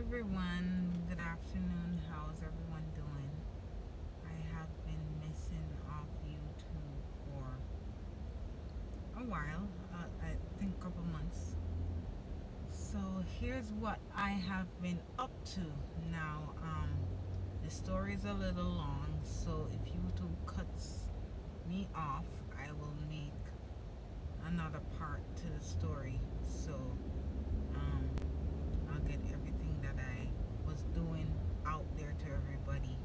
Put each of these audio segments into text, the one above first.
everyone. Good afternoon. How's everyone doing? I have been missing off YouTube for a while. I think a couple months. So here's what I have been up to now. The story is a little long, so if YouTube cuts me off, I will make another part to the story. So um, I'll get everything that I was doing out there to everybody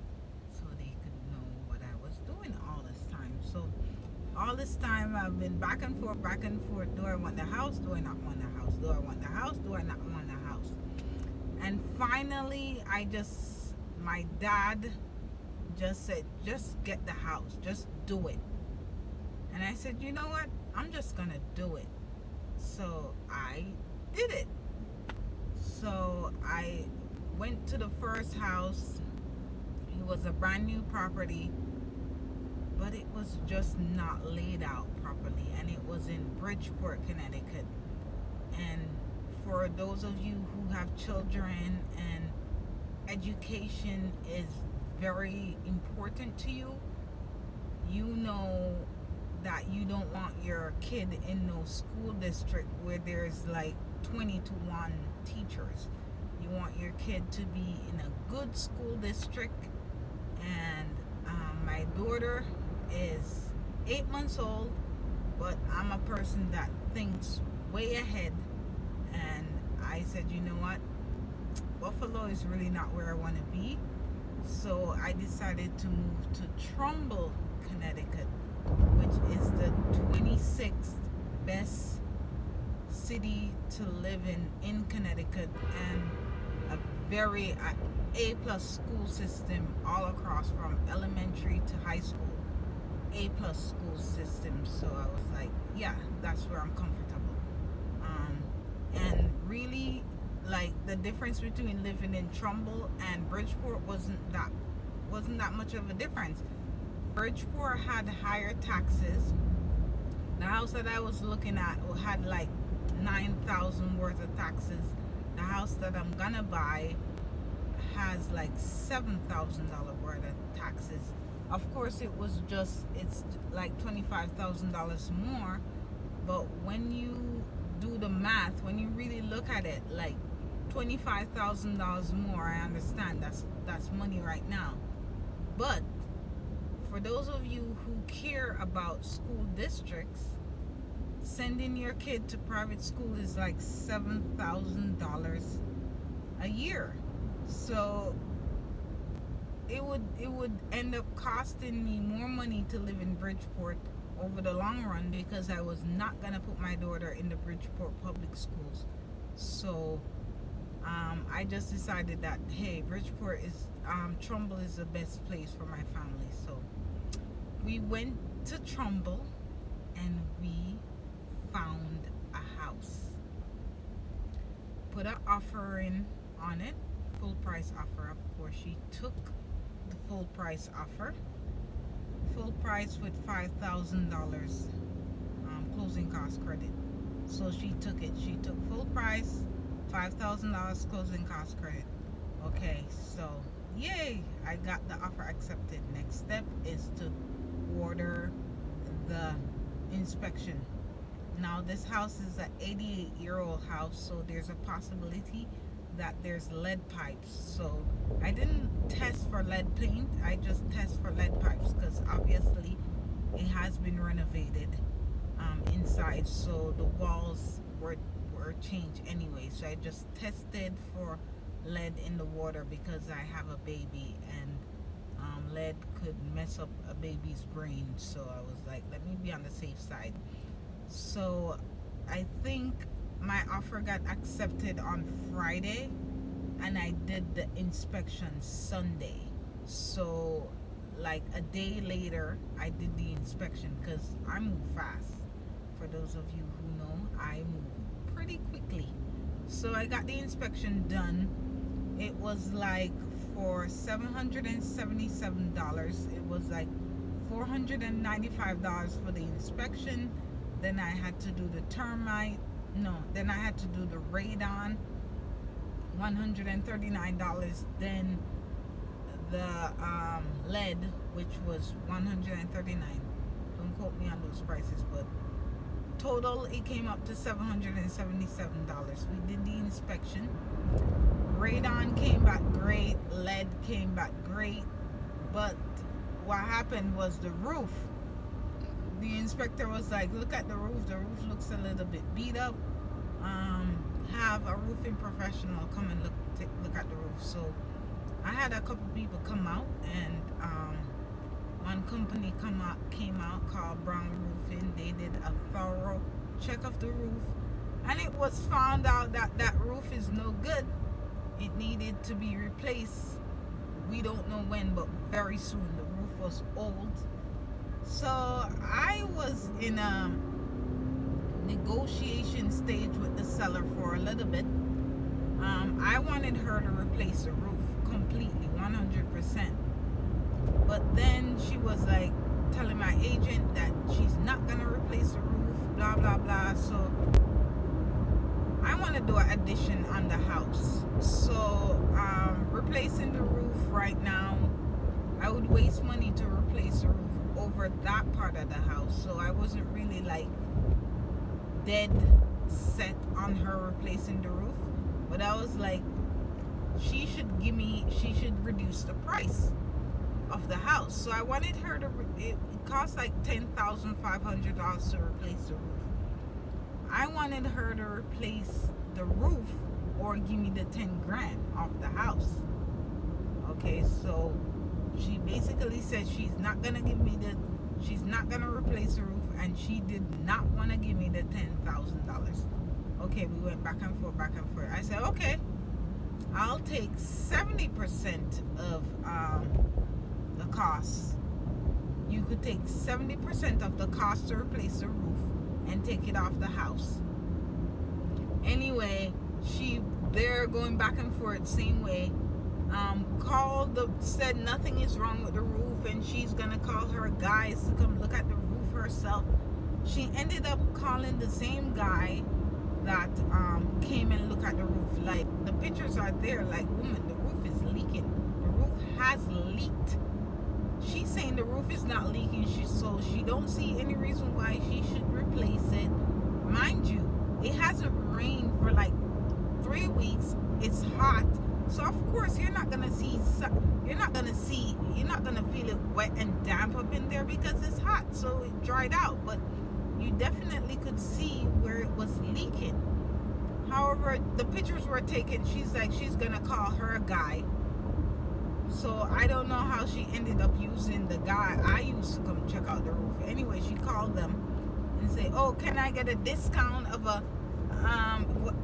so they could know what I was doing all this time. So all this time I've been back and forth, back and forth. Do I want the house? Do I not want the house? Do I want the house? Do I not want the house? And finally, my dad just said, just get the house, just do it. And I said, you know what? I'm just gonna do it. So I did it. So I went to the first house. It was a brand new property, but it was just not laid out properly, and it was in Bridgeport, Connecticut. And for those of you who have children and education is very important to you, you know that you don't want your kid in no school district where there's like 20 to 1 teachers. You want your kid to be in a good school district. And my daughter is 8 months old, but I'm a person that thinks way ahead. And I said, you know what? Buffalo is really not where I want to be. So I decided to move to Trumbull, Connecticut, which is the 26th best city to live in Connecticut, and a very A plus school system all across from elementary to high school. A plus school system. So I was like, yeah, that's where I'm comfortable. And really, like, the difference between living in Trumbull and Bridgeport wasn't that much of a difference. Bridgeport had higher taxes. The house that I was looking at had like $9,000 worth of taxes. The house that I'm gonna buy has like $7,000 worth of taxes. Of course, it's like $25,000 more. But when you do the math, when you really look at it, like $25,000 more, I understand that's money right now. But for those of you who care about school districts, sending your kid to private school is like $7,000 a year. So it would end up costing me more money to live in Bridgeport over the long run, because I was not gonna put my daughter in the Bridgeport public schools. So I just decided that, hey, Trumbull is the best place for my family. So we went to Trumbull and we found a house. Put an offer in on it, full price offer. Of course, she took the full price offer. Full price with $5,000 closing cost credit. So she took it. She took full price, $5,000 closing cost credit. Okay, so yay! I got the offer accepted. Next step is to order the inspection. Now this house is an 88-year-old house, so there's a possibility that there's lead pipes. So I didn't test for lead paint, I just test for lead pipes, because obviously it has been renovated inside, so the walls were changed anyway. So I just tested for lead in the water because I have a baby, and lead could mess up a baby's brain. So I was like, let me be on the safe side. So I think my offer got accepted on Friday, and I did the inspection Sunday. So like a day later, I did the inspection, because I move fast. For those of you who know, I move pretty quickly. So I got the inspection done. It was like for $777. It was like $495 for the inspection. Then I had to do the termite. No, then I had to do the radon, $139. Then the lead, which was $139. Don't quote me on those prices, but total it came up to $777. We did the inspection. Radon came back great, lead came back great, but what happened was the roof. The inspector was like, look at the roof looks a little bit beat up. Have a roofing professional come and look at the roof. So I had a couple people come out, and one company came out called Brown Roofing. They did a thorough check of the roof, and it was found out that that roof is no good. It needed to be replaced. We don't know when, but very soon. The roof was old. So I was in a negotiation stage with the seller for a little bit. I wanted her to replace the roof completely, 100%. But then she was like telling my agent that she's not gonna replace the roof, blah blah blah. So I want to do an addition on the house. So replacing the roof right now, I would waste money to replace the roof over that part of the house. So I wasn't really like dead set on her replacing the roof, but I was like, she should reduce the price of the house. So I wanted her to, it cost like $10,500 to replace the roof. I wanted her to replace the roof or give me the 10 grand off the house. Okay, so she basically said she's not gonna replace the roof, and she did not want to give me the $10,000. Okay, we went back and forth. I said, okay, I'll take 70% of the cost. You could take 70% of the cost to replace the roof and take it off the house. Anyway, they're going back and forth same way. Said nothing is wrong with the roof, and she's gonna call her guys to come look at the roof herself. She ended up calling the same guy that came and looked at the roof. Like, the pictures are there, like, woman, the roof is leaking. The roof has leaked. She's saying the roof is not leaking, so she don't see any reason why she should replace it. Mind you, it hasn't rained for like 3 weeks. It's hot, so of course you're not gonna feel it wet and damp up in there because it's hot, so it dried out. But you definitely could see where it was leaking. However, the pictures were taken. She's like, she's gonna call her guy. So I don't know how she ended up using the guy I used to come check out the roof. Anyway, she called them and say, oh, can I get a discount of a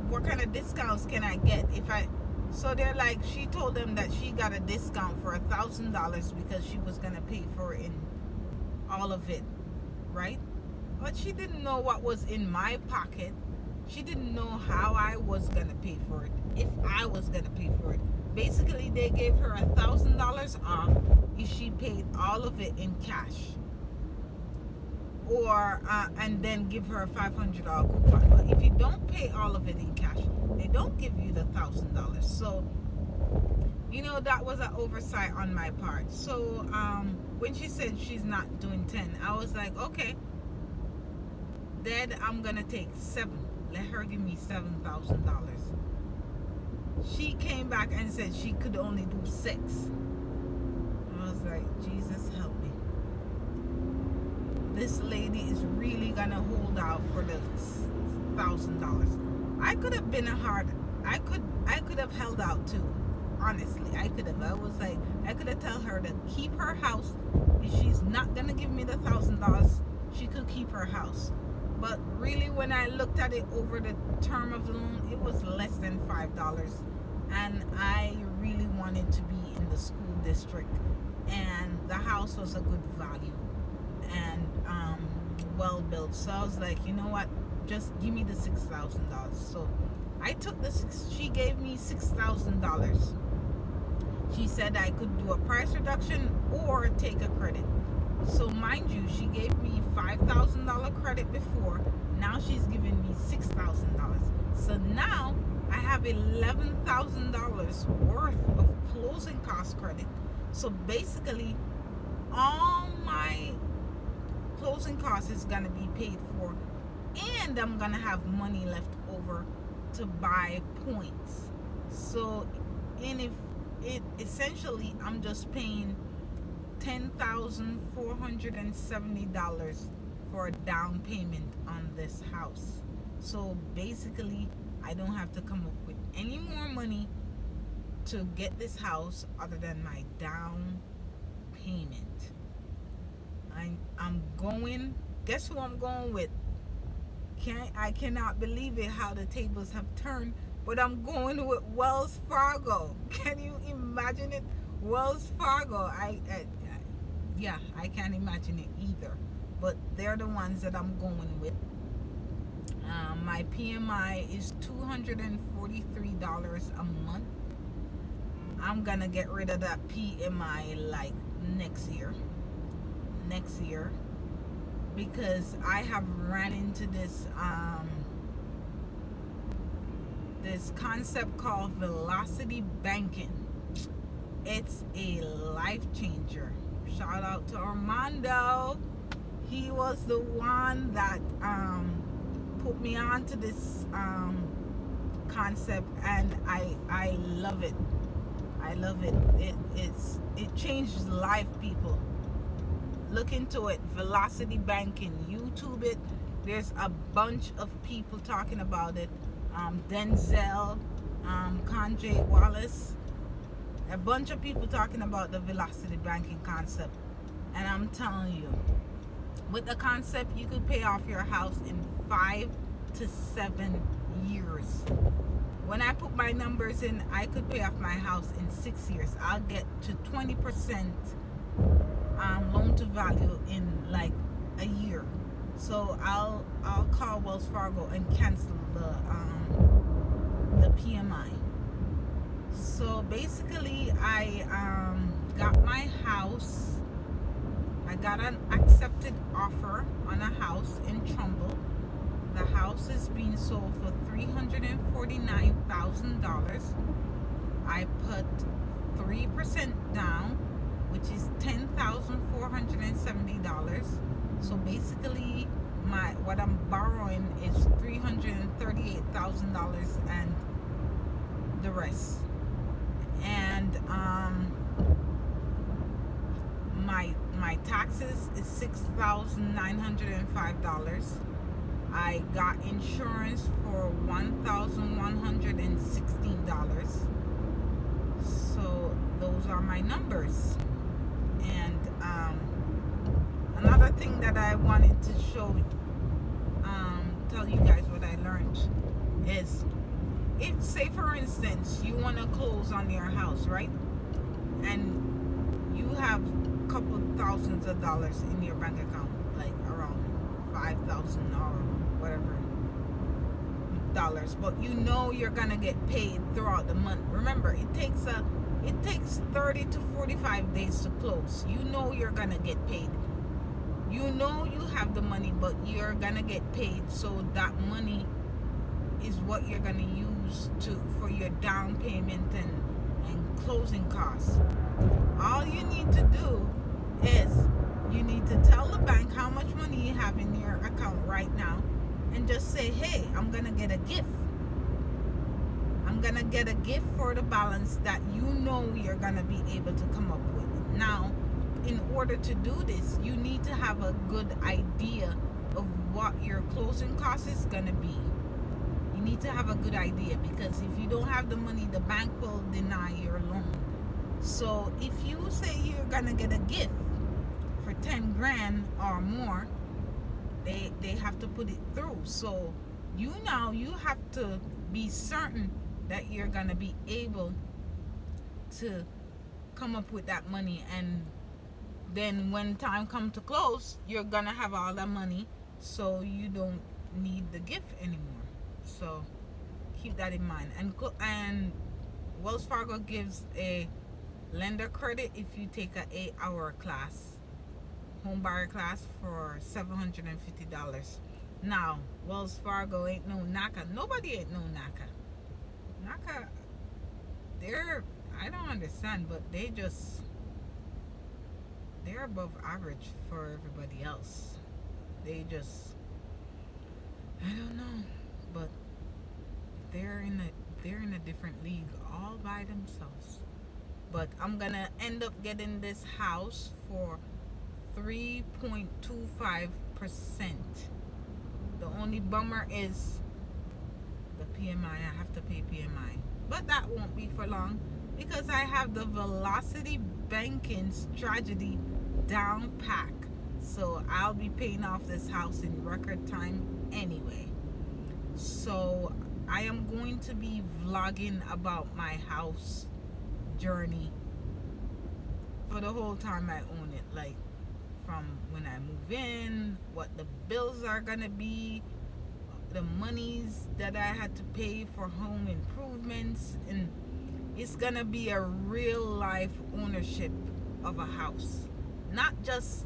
what kind of discounts can I get if I? So they're like, she told them that she got a discount for $1,000 because she was gonna pay for it in all of it, right? But she didn't know what was in my pocket. She didn't know how I was gonna pay for it, if I was gonna pay for it. Basically, they gave her $1,000 off if she paid all of it in cash, or and then give her a $500 coupon. But if you don't pay all of it in cash, they don't give you the $1,000. So, you know, that was an oversight on my part. So when she said she's not doing 10, I was like, okay, then I'm gonna take 7. Let her give me $7,000. She came back and said she could only do 6. I was like, Jesus help me. This lady is really gonna hold out for the $1,000. I could have been I could have held out too. Honestly, I could have. I was like, I could have told her to keep her house. If she's not gonna give me the $1,000, she could keep her house. But really, when I looked at it over the term of the loan, it was less than $5. And I really wanted to be in the school district. And the house was a good value and well built. So I was like, you know what? Just give me the $6,000. So I took she gave me $6,000. She said I could do a price reduction or take a credit. So mind you, she gave me $5,000 credit before. Now she's giving me $6,000. So now I have have $11,000 worth of closing cost credit. So basically, all my closing costs is gonna be paid for, and I'm gonna have money left over to buy points. So, and if it essentially, I'm just paying $10,470 for a down payment on this house. So basically, I don't have to come up with any more money to get this house other than my down payment. I'm going. Guess who I'm going with? I cannot believe it how the tables have turned, but I'm going with Wells Fargo. Can you imagine it? Wells Fargo. Yeah, I can't imagine it either. But they're the ones that I'm going with. My PMI is $243 a month. I'm gonna get rid of that PMI like next year, because I have ran into this this concept called velocity banking. It's a life changer. Shout out to Armando. He was the one that put me on to this concept, and I love it. I love it. It changes life, people. Look into it. Velocity banking. YouTube it. There's a bunch of people talking about it. Denzel, Kanye Wallace, a bunch of people talking about the velocity banking concept. And I'm telling you, with the concept, you could pay off your house in 5 to 7 years. When I put my numbers in, I could pay off my house in 6 years. I'll get to 20% loan to value in like a year. So I'll call Wells Fargo and cancel the PMI. So basically, I got my house. I got an accepted offer on a house in Trumbull. The house is being sold for $349,000. I put 3% down, which is $10,470. So basically, what I'm borrowing is $338,000 and the rest. And my taxes is $6,905. I got insurance for $1,116. So those are my numbers. And another thing that I wanted to tell you guys what I learned is, if, say for instance, you want to close on your house, right? And you have a couple thousands of dollars in your bank account, like around 5,000 or whatever dollars, but you know you're gonna get paid throughout the month. Remember, it takes 30 to 45 days to close. You know you're gonna get paid. You know you have the money, but you're gonna get paid. So that money is what you're gonna use for your down payment and closing costs. All you need to do is you need to tell the bank how much money you have in your account right now, and just say, hey, I'm gonna get a gift. I'm gonna get a gift for the balance that you know you're gonna be able to come up with. Now, in order to do this, you need to have a good idea of what your closing cost is gonna be. You need to have a good idea, because if you don't have the money, the bank will deny your loan. So if you say you're gonna get a gift for 10 grand or more, they have to put it through. So you have to be certain that you're gonna be able to come up with that money, and then when time comes to close, you're gonna have all that money, so you don't need the gift anymore. So keep that in mind. And Wells Fargo gives a lender credit if you take an 8-hour class, home buyer class, for $750. Now, Wells Fargo ain't no NACA. Nobody ain't no NACA. they're, I don't understand, but they're above average for everybody else. They just, I don't know, but they're in a different league all by themselves. But I'm gonna end up getting this house for 3.25%. The only bummer is the PMI. I have to pay PMI, but that won't be for long because I have the Velocity Banking Strategy down pack. So I'll be paying off this house in record time anyway. So I am going to be vlogging about my house journey for the whole time I own it, like from when I move in, what the bills are gonna be, the monies that I had to pay for home improvements, and it's gonna be a real life ownership of a house. Not just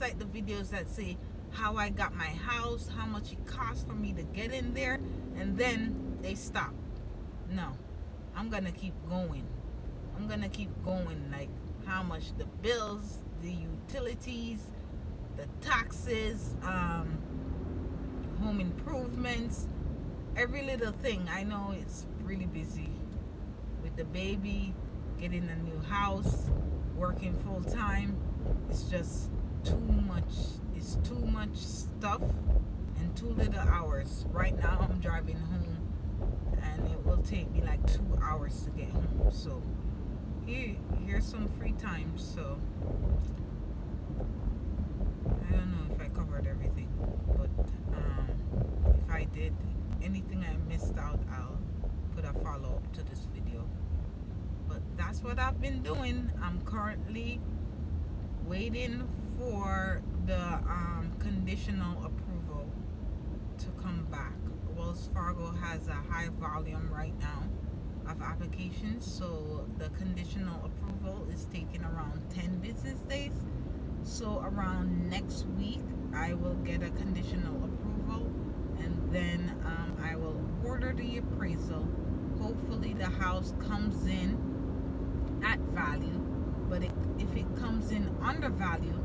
like the videos that say how I got my house, how much it cost for me to get in there, and then they stop. No, I'm gonna keep going. I'm gonna keep going, like how much the bills, the utilities, the taxes, home improvements, every little thing. I know it's really busy with the baby, getting a new house, working full time. It's just too much. It's too much stuff and too little hours. Right now I'm driving home and it will take me like 2 hours to get home. So here's some free time. So I don't know if I covered everything, but if I did, anything I missed out, I'll put a follow-up to this video. But that's what I've been doing. I'm currently waiting for the conditional approval to come back. Wells Fargo has a high volume right now of applications, so the conditional approval is taking around 10 business days. So around next week I will get a conditional approval, and then I will order the appraisal. Hopefully the house comes in at value, but if it comes in under value,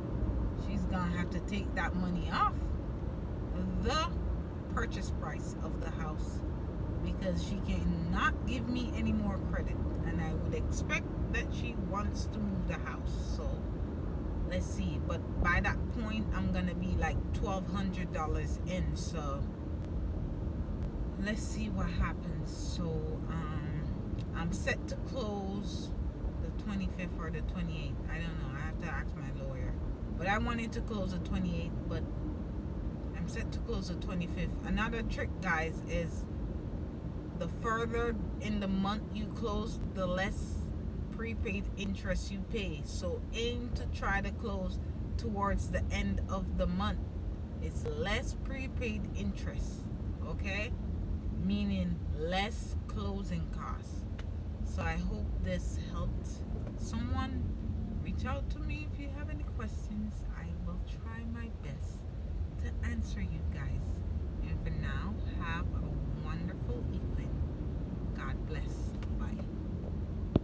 she's gonna have to take that money off the purchase price of the house, because she cannot give me any more credit, and I would expect that she wants to move the house. So let's see, but by that point I'm gonna be like $1,200 in, so let's see what happens. So I'm set to close the 25th or the 28th. I don't know, I have to ask my lawyer, but I wanted to close the 28th, but I'm set to close the 25th. Another trick, guys, is the further in the month you close, the less prepaid interest you pay. So aim to try to close towards the end of the month. It's less prepaid interest, okay? Meaning less closing costs. So I hope this helped someone. Reach out to me if you have any questions. I will try my best to answer you guys. And for now, have a wonderful evening. God bless. Bye.